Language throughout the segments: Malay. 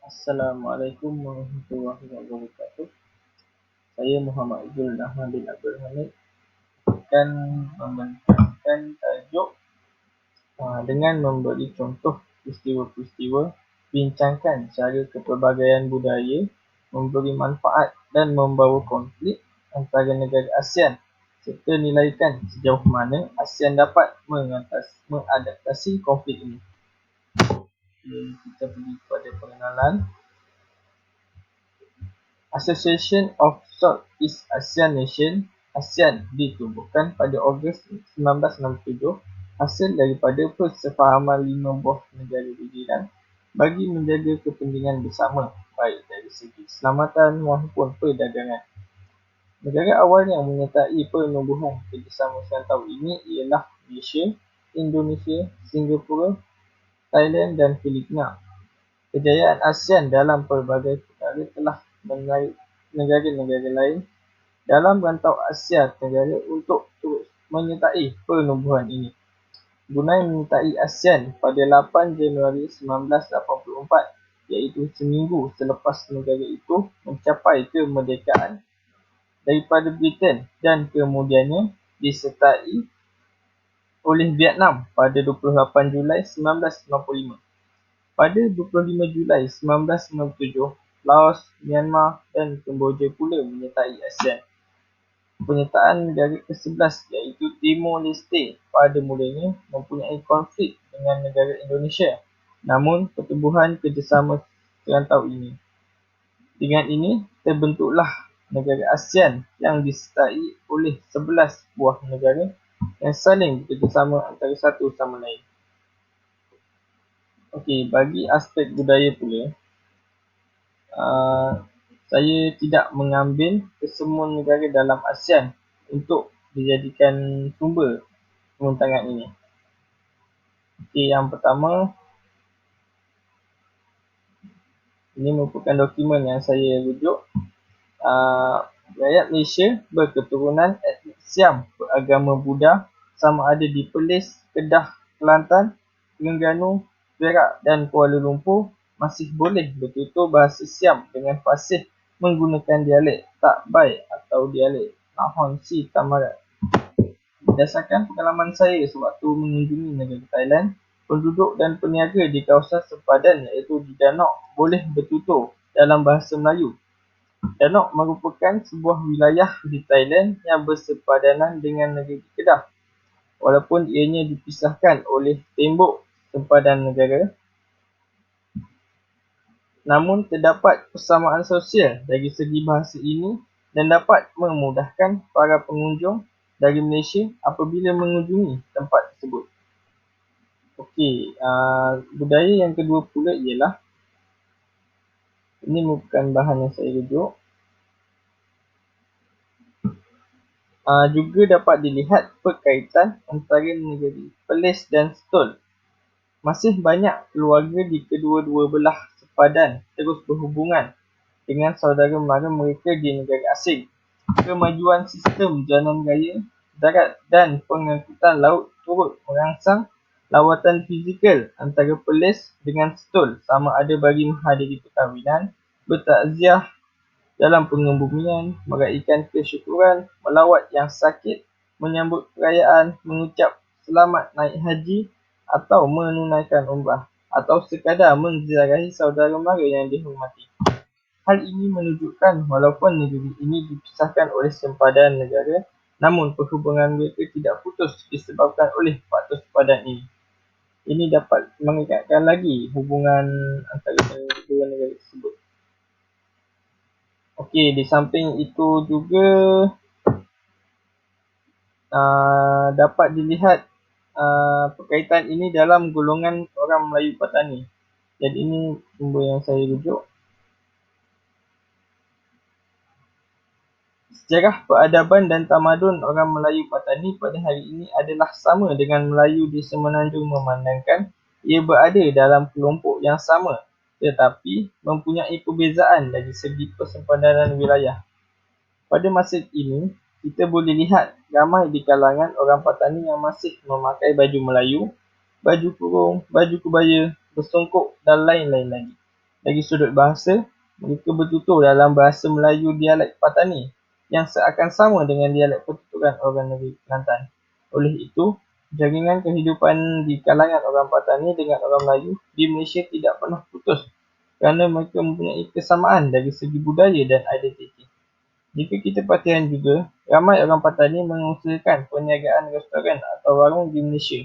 Assalamualaikum warahmatullahi wabarakatuh. Saya Muhammad Izul Nahman bin Abdul Hamid akan membentangkan tajuk dengan memberi contoh peristiwa-peristiwa, bincangkan cara kepelbagaian budaya memberi manfaat dan membawa konflik antara negara ASEAN serta nilaikan sejauh mana ASEAN dapat mengadaptasi konflik ini. Kita pergi kepada pengenalan. Association of Southeast Asian Nations (ASEAN) ditubuhkan pada Ogos 1967 hasil daripada persefahaman 5 buah negara berjiran bagi menjaga kepentingan bersama baik dari segi keselamatan maupun perdagangan. Negara awal yang menyertai penubuhan kerjasama serantau ini ialah Malaysia, Indonesia, Singapura, Thailand dan Filipina. Kejayaan ASEAN dalam pelbagai perkara telah menarik negara-negara lain dalam rantau Asia Tenggara untuk turut menyertai penubuhan ini. Brunei menyertai ASEAN pada 8 Januari 1984, iaitu seminggu selepas negara itu mencapai kemerdekaan daripada Britain dan kemudiannya disertai oleh Vietnam pada 28 Julai 1995. Pada 25 Julai 1997, Laos, Myanmar dan Kemboja pula menyertai ASEAN. Penyertaan negara ke-11 iaitu Timor Leste pada mulanya mempunyai konflik dengan negara Indonesia, namun pertubuhan kerjasama serantau ini. Dengan ini, terbentuklah negara ASEAN yang disertai oleh 11 buah negara yang saling bekerjasama antara satu sama lain. Okey, bagi aspek budaya pula, saya tidak mengambil kesemua negara dalam ASEAN untuk dijadikan sumber pembentangkan ini. Okey, yang pertama, ini merupakan dokumen yang saya rujuk. Rakyat Malaysia berketurunan etnik Siam beragama Buddha sama ada di Perlis, Kedah, Kelantan, Terengganu, Perak dan Kuala Lumpur masih boleh bertutur bahasa Siam dengan fasih menggunakan dialek Tak Bai atau dialek Nahon Si Tamarat. Berdasarkan pengalaman saya sewaktu mengunjungi negara Thailand, penduduk dan peniaga di kawasan sempadan iaitu di Danok boleh bertutur dalam bahasa Melayu. Danok merupakan sebuah wilayah di Thailand yang bersepadanan dengan negeri Kedah. Walaupun ianya dipisahkan oleh tembok sempadan negara, namun terdapat persamaan sosial dari segi bahasa ini dan dapat memudahkan para pengunjung dari Malaysia apabila mengunjungi tempat tersebut. Okey, budaya yang kedua pula ialah, ini merupakan bahan yang saya rujuk. Juga dapat dilihat perkaitan antara negeri Perlis dan Stul. Masih banyak keluarga di kedua-dua belah sepadan terus berhubungan dengan saudara mara mereka di negara asing. Kemajuan sistem jalan raya, darat dan pengangkutan laut turut merangsang lawatan fizikal antara Perlis dengan Stul sama ada bagi menghadiri perkahwinan, bertakziah dalam pengebumian, meraihkan kesyukuran, melawat yang sakit, menyambut perayaan, mengucap selamat naik haji atau menunaikan umrah, atau sekadar menziarahi saudara mara yang dihormati. Hal ini menunjukkan walaupun negeri ini dipisahkan oleh sempadan negara, namun perhubungan mereka tidak putus disebabkan oleh faktor sempadan ini. Ini dapat mengekatkan lagi hubungan antara kedua negara tersebut. Okey, di samping itu juga dapat dilihat perkaitan ini dalam golongan orang Melayu Patani. Jadi ini sumber yang saya rujuk. Sejarah peradaban dan tamadun orang Melayu Patani pada hari ini adalah sama dengan Melayu di Semenanjung memandangkan ia berada dalam kelompok yang sama tetapi mempunyai perbezaan dari segi persempadanan wilayah. Pada masa ini, kita boleh lihat ramai di kalangan orang Patani yang masih memakai baju Melayu, baju kurung, baju kebaya, bersongkok dan lain-lain lagi. Dari sudut bahasa, mereka bertutur dalam bahasa Melayu dialek Patani yang seakan sama dengan dialek pertuturan orang negeri Kelantan. Oleh itu, jaringan kehidupan di kalangan orang Patani dengan orang Melayu di Malaysia tidak pernah putus kerana mereka mempunyai kesamaan dari segi budaya dan identiti. Jika kita perhatikan juga, ramai orang Patani mengusahakan perniagaan restoran atau warung di Malaysia.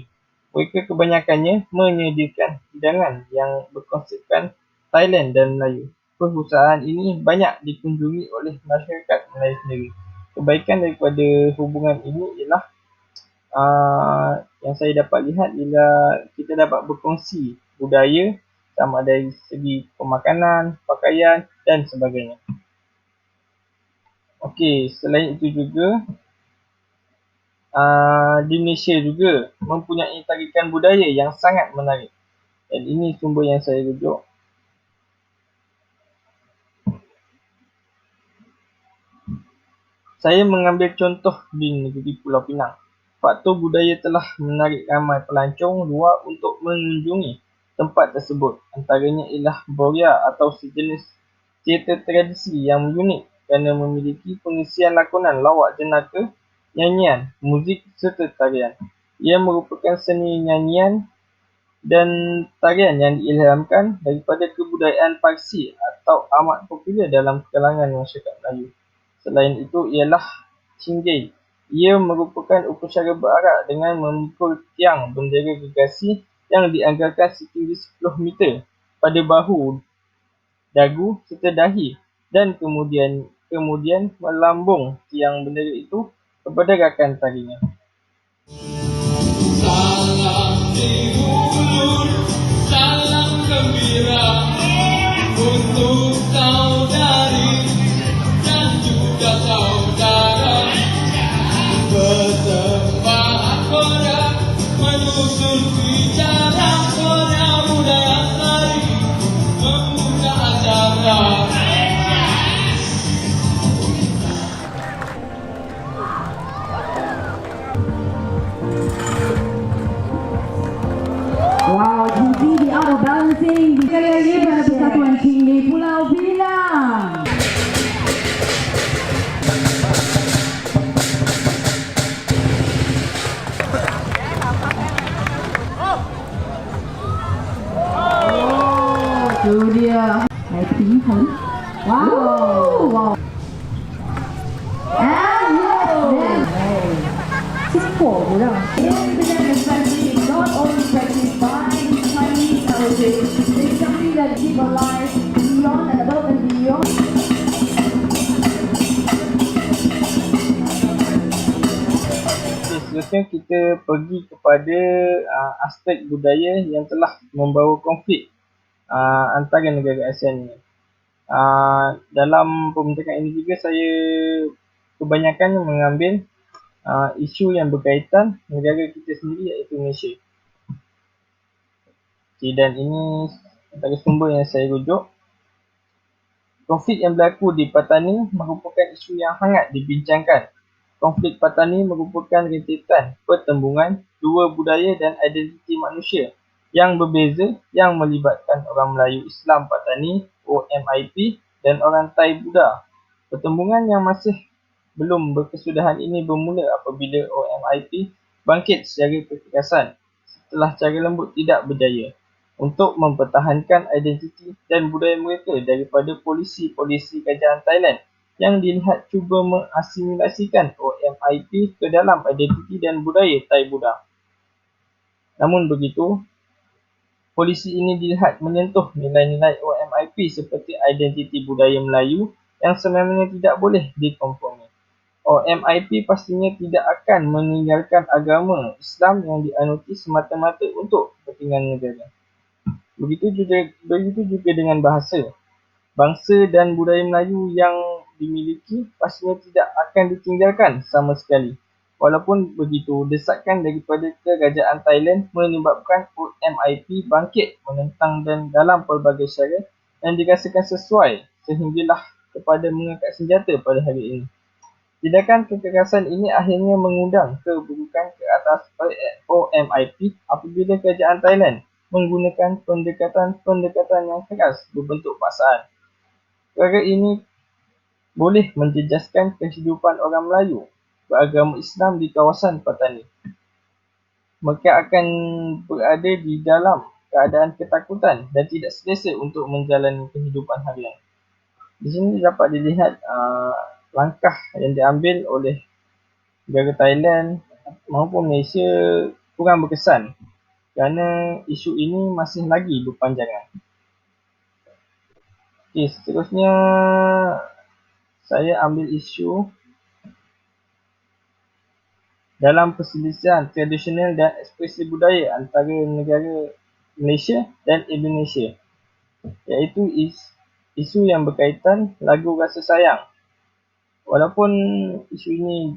Mereka kebanyakannya menyediakan hidangan yang berkonsepkan Thailand dan Melayu. Perusahaan ini banyak dikunjungi oleh masyarakat Melayu sendiri. Kebaikan daripada hubungan ini ialah yang saya dapat lihat ialah kita dapat berkongsi budaya sama dari segi pemakanan, pakaian dan sebagainya. Okey, selain itu juga di Malaysia juga mempunyai tarikan budaya yang sangat menarik. Dan ini sumber yang saya rujuk. Saya mengambil contoh di negeri Pulau Pinang. Faktor budaya telah menarik ramai pelancong luar untuk mengunjungi tempat tersebut. Antaranya ialah Boria atau sejenis teater tradisi yang unik kerana memiliki pengisian lakonan lawak jenaka, nyanyian, muzik serta tarian. Ia merupakan seni nyanyian dan tarian yang diilhamkan daripada kebudayaan Parsi atau amat popular dalam kalangan masyarakat Melayu. Selain itu ialah Cinggay. Ia merupakan upacara berarak dengan memikul tiang bendera gergasi yang dianggarkan setinggi 10 meter pada bahu, dagu serta dahi dan kemudian melambung tiang bendera itu kepada rakan tarinya. Salam dihulur, salam gembira untuk saudari dan juga saudara. Persembahan Korea menyusul bicara Korea budaya lestari membuka acara. Wow, GG di out of balancing. Sekali lagi pada Persatuan Cinggay Pulau Pinang. Oh, itu dia. Naik tinggi. Wow, wow. And yes, support, udah. Not only practice by Chinese heritage, it's something that keep alive beyond and above and beyond. Seterusnya kita pergi kepada aspek budaya yang telah membawa konflik antara negara ASEAN ini. Dalam pembentakan ini juga saya kebanyakan mengambil isu yang berkaitan negara kita sendiri iaitu Malaysia. Okay, dan ini antara sumber yang saya rujuk. Konflik yang berlaku di Patani merupakan isu yang hangat dibincangkan. Konflik Patani merupakan rentetan pertembungan dua budaya dan identiti manusia yang berbeza yang melibatkan orang Melayu Islam Patani (OMIP) dan orang Thai Buddha. Pertembungan yang masih belum berkesudahan ini bermula apabila OMIP bangkit secara kekerasan setelah cara lembut tidak berjaya untuk mempertahankan identiti dan budaya mereka daripada polisi-polisi kerajaan Thailand yang dilihat cuba mengasimilasikan OMIP ke dalam identiti dan budaya Thai Buddha. Namun begitu, polisi ini dilihat menyentuh nilai-nilai OMIP seperti identiti budaya Melayu yang sebenarnya tidak boleh dikompromi. OMIP pastinya tidak akan meninggalkan agama Islam yang dianuti semata-mata untuk kepentingan negara. Begitu juga dengan bahasa. Bangsa dan budaya Melayu yang dimiliki pastinya tidak akan ditinggalkan sama sekali. Walaupun begitu, desakan daripada kerajaan Thailand menyebabkan OMIP bangkit menentang dan dalam pelbagai cara yang dirasakan sesuai sehinggalah kepada mengangkat senjata pada hari ini. Tindakan kekerasan ini akhirnya mengundang keburukan ke atas OMIP apabila kerajaan Thailand menggunakan pendekatan-pendekatan yang keras berbentuk paksaan. Perkara ini boleh menjejaskan kehidupan orang Melayu beragama Islam di kawasan Patani. Mereka akan berada di dalam keadaan ketakutan dan tidak selesa untuk menjalani kehidupan harian. Di sini dapat dilihat langkah yang diambil oleh negara Thailand maupun Malaysia kurang berkesan kerana isu ini masih lagi berpanjangan. Okey, seterusnya saya ambil isu dalam perselisihan tradisional dan ekspresi budaya antara negara Malaysia dan Indonesia, iaitu isu yang berkaitan lagu Rasa Sayang. Walaupun isu ini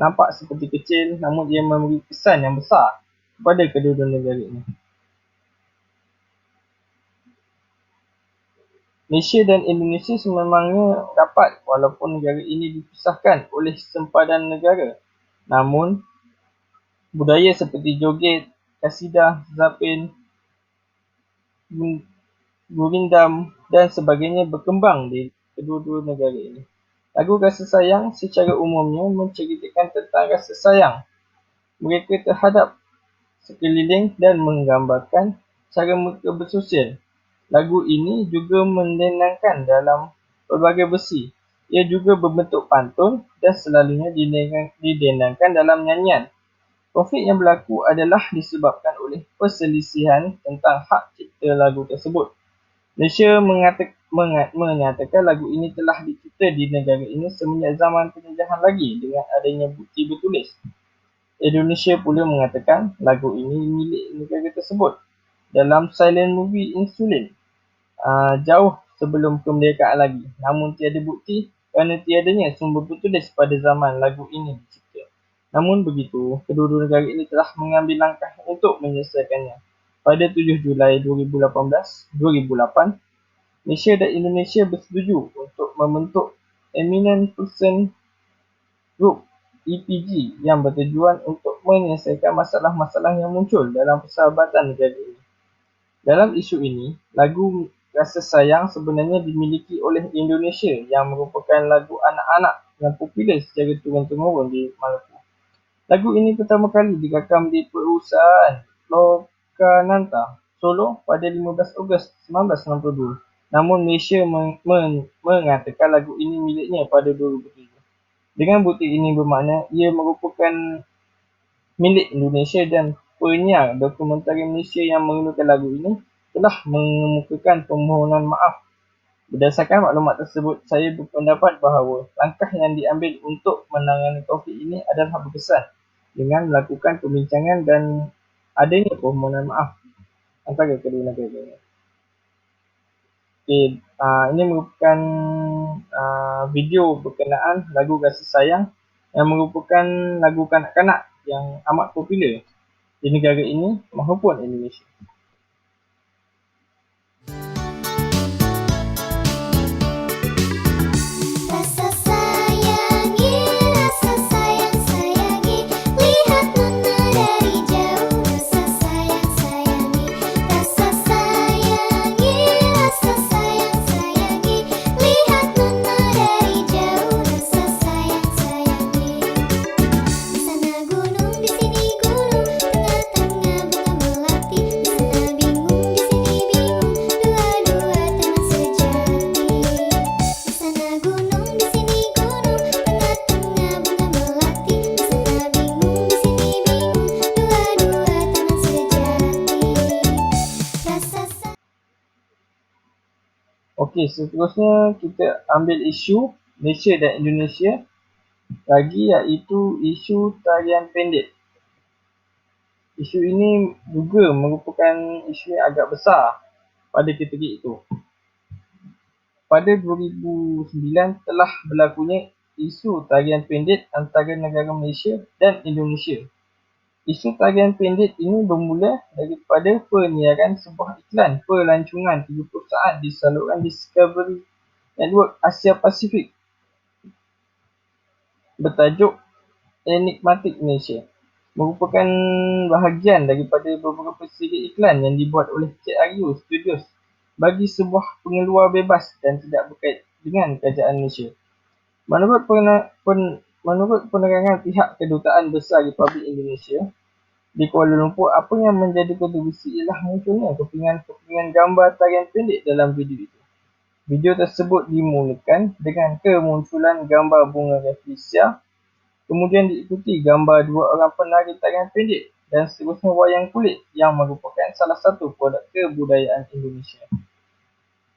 nampak seperti kecil, namun ia memberi kesan yang besar kepada kedua-dua negara ini. Malaysia dan Indonesia sememangnya rapat walaupun negara ini dipisahkan oleh sempadan negara. Namun, budaya seperti joget, kasidah, zapin, gurindam dan sebagainya berkembang di kedua-dua negara ini. Lagu Rasa Sayang secara umumnya menceritakan tentang rasa sayang mereka terhadap sekeliling dan menggambarkan cara mereka bersosial. Lagu ini juga menenangkan dalam pelbagai versi. Ia juga berbentuk pantun dan selalunya didendangkan dalam nyanyian. Konflik yang berlaku adalah disebabkan oleh perselisihan tentang hak cipta lagu tersebut. Malaysia menyatakan lagu ini telah dicipta di negara ini semenjak zaman penjajahan lagi dengan adanya bukti bertulis. Indonesia pula mengatakan lagu ini milik negara tersebut dalam silent movie Insulin jauh sebelum kemerdekaan lagi. Namun tiada bukti kerana tiadanya sumber bertulis pada zaman lagu ini dicipta. Namun begitu, kedua-dua negara ini telah mengambil langkah untuk menyelesaikannya. Pada 7 Julai 2008, Malaysia dan Indonesia bersetuju untuk membentuk Eminent Person Group EPG yang bertujuan untuk menyelesaikan masalah-masalah yang muncul dalam persahabatan negara ini. Dalam isu ini, lagu Rasa Sayang sebenarnya dimiliki oleh Indonesia yang merupakan lagu anak-anak yang popular secara turun-temurun di Maluku. Lagu ini pertama kali dirakam di perusahaan Lokananta, Solo pada 15 Ogos 1962. Namun Malaysia mengatakan lagu ini miliknya pada 2007. Dengan bukti ini bermakna ia merupakan milik Indonesia dan penyiar dokumentari Malaysia yang mengeluarkan lagu ini telah mengemukakan permohonan maaf. Berdasarkan maklumat tersebut, saya berpendapat bahawa langkah yang diambil untuk menangani konflik ini adalah berkesan dengan melakukan pembincangan dan adanya permohonan maaf antara kedua negara ini. Okay, ini merupakan video berkenaan lagu Rasa Sayang yang merupakan lagu kanak-kanak yang amat popular di negara ini maupun Indonesia. Okey, seterusnya kita ambil isu Malaysia dan Indonesia lagi, iaitu isu tarian pendek. Isu ini juga merupakan isu yang agak besar pada ketika itu. Pada 2009 telah berlakunya isu tarian pendek antara negara Malaysia dan Indonesia. Isu tarian pendek ini bermula daripada penyiaran sebuah iklan pelancongan 30 saat di saluran Discovery Network Asia Pasifik bertajuk Enigmatic Malaysia. merupakan bahagian daripada beberapa siri iklan yang dibuat oleh CRU Studios bagi sebuah pengeluar bebas dan tidak berkait dengan kerajaan Malaysia. Menurut penerangan pihak Kedutaan Besar Republik Indonesia di Kuala Lumpur, apa yang menjadi kontroversi ialah munculnya kepingan gambar tarian pendek dalam video itu. Video tersebut dimulakan dengan kemunculan gambar bunga rafflesia, kemudian diikuti gambar dua orang penari tarian pendek dan seterusnya wayang kulit yang merupakan salah satu produk kebudayaan Indonesia.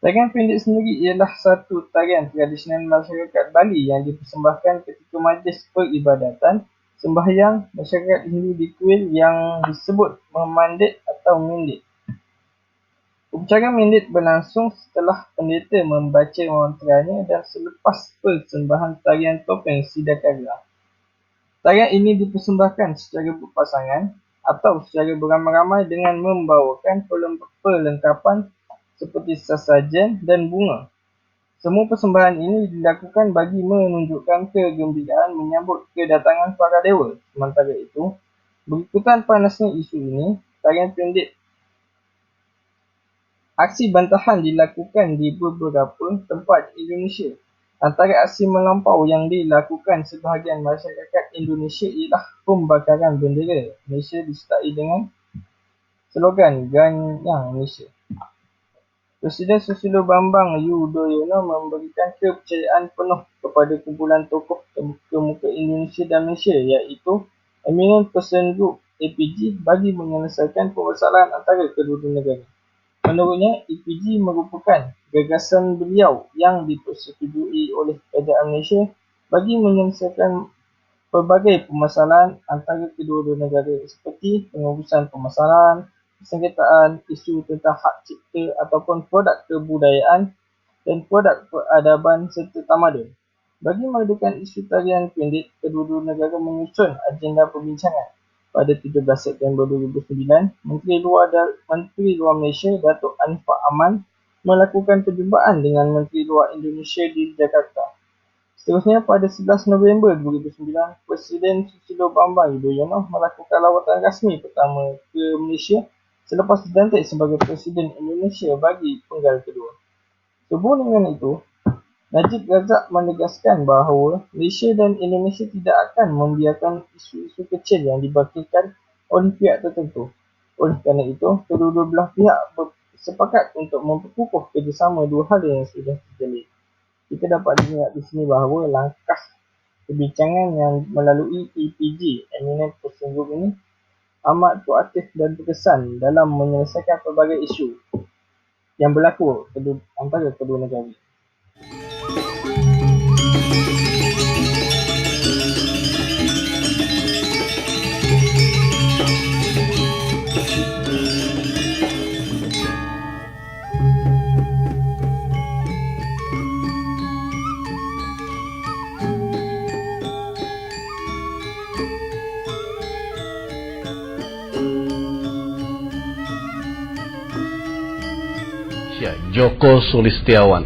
Tarian pendek sendiri ialah satu tarian tradisional masyarakat Bali yang dipersembahkan ketika majlis peribadatan, sembahyang, masyarakat Hindu di kuil yang disebut memandet atau mendet. Upacara mendet berlangsung setelah pendeta membaca mantranya dan selepas persembahan tarian topeng Sidakara. Tarian ini dipersembahkan secara berpasangan atau secara beramai-ramai dengan membawakan perlengkapan seperti sesajen dan bunga. Semua persembahan ini dilakukan bagi menunjukkan kegembiraan menyambut kedatangan para dewa. Sementara itu, berikutan panasnya isu ini, aksi bantahan dilakukan di beberapa tempat di Indonesia. Antara aksi melampau yang dilakukan sebahagian masyarakat Indonesia ialah pembakaran bendera Malaysia disertai dengan slogan Ganyang Malaysia. Presiden Susilo Bambang Yudhoyono memberikan kepercayaan penuh kepada kumpulan tokoh terkemuka Indonesia dan Malaysia iaitu Eminent Person Group APG bagi menyelesaikan permasalahan antara kedua-dua negara. Menurutnya, APG merupakan gagasan beliau yang dipersetujui oleh kerajaan Malaysia bagi menyelesaikan pelbagai permasalahan antara kedua-dua negara seperti pengurusan permasalahan, persengketaan, isu tentang hak cipta ataupun produk kebudayaan dan produk peradaban serta tamadun. Bagi meredakan isu tarian pendek, kedua-dua negara menyusun agenda perbincangan. Pada 17 September 2009, Menteri Luar Malaysia Datuk Anifah Aman melakukan perjumpaan dengan Menteri Luar Indonesia di Jakarta. Seterusnya, pada 11 November 2009, Presiden Susilo Bambang Yudhoyono melakukan lawatan rasmi pertama ke Malaysia selepas dilantik sebagai Presiden Indonesia bagi penggal kedua. Sehubung dengan itu, Najib Razak menegaskan bahawa Malaysia dan Indonesia tidak akan membiarkan isu-isu kecil yang dibangkitkan oleh pihak tertentu. Oleh kerana itu, kedua-dua belah pihak bersepakat untuk memperkukuh kerjasama dua hal yang sudah terjalin. Kita dapat lihat di sini bahawa langkah perbincangan yang melalui EPG, Eminent Person Group ini, amat proaktif dan berkesan dalam menyelesaikan pelbagai isu yang berlaku antara kedua negara. Joko Sulistiawan.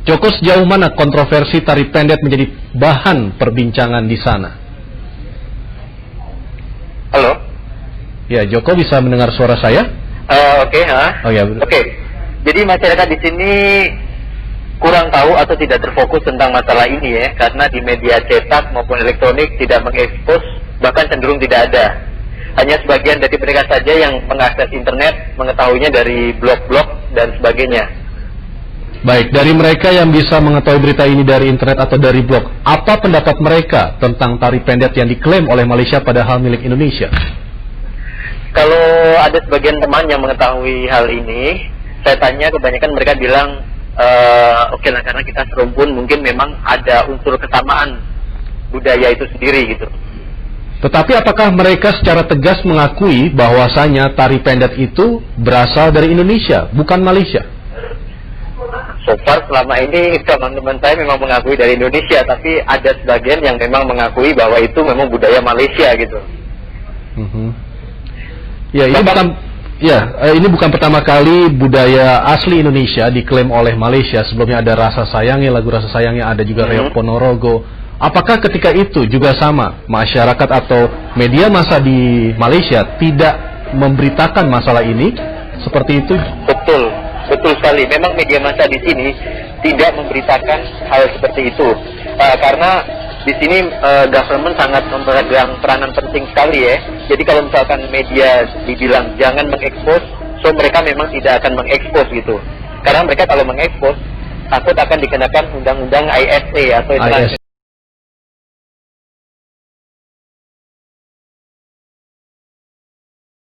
Joko, sejauh mana kontroversi tari pendek menjadi bahan perbincangan di sana? Halo? Ya, Joko bisa mendengar suara saya? Oke. Oh ya. Oke. Jadi masyarakat di sini kurang tahu atau tidak terfokus tentang masalah ini ya, karena di media cetak maupun elektronik tidak mengekspos, bahkan cenderung tidak ada. Hanya sebagian dari mereka saja yang mengakses internet, mengetahuinya dari blog-blog dan sebagainya. Baik, dari mereka yang bisa mengetahui berita ini dari internet atau dari blog, apa pendapat mereka tentang tari pendek yang diklaim oleh Malaysia padahal milik Indonesia? Kalau ada sebagian teman yang mengetahui hal ini, saya tanya, kebanyakan mereka bilang, oke lah, karena kita serumpun, mungkin memang ada unsur kesamaan budaya itu sendiri gitu. Tetapi apakah mereka secara tegas mengakui bahwasanya tari pendek itu berasal dari Indonesia, bukan Malaysia? So far selama ini teman-teman saya memang mengakui dari Indonesia, tapi ada sebagian yang memang mengakui bahwa itu memang budaya Malaysia gitu. Ya, ini bukan pertama kali budaya asli Indonesia diklaim oleh Malaysia. Sebelumnya ada Rasa Sayangnya, lagu Rasa Sayangnya, ada juga Reok Ponorogo, Apakah ketika itu juga sama, masyarakat atau media massa di Malaysia tidak memberitakan masalah ini? Seperti itu? Betul, betul sekali. Memang media massa di sini tidak memberitakan hal seperti itu. Karena di sini government sangat memegang peranan penting sekali ya. Jadi kalau misalkan media dibilang jangan mengekspos, so mereka memang tidak akan mengekspos gitu. Karena mereka kalau mengekspos, takut akan dikenakan undang-undang ISA atau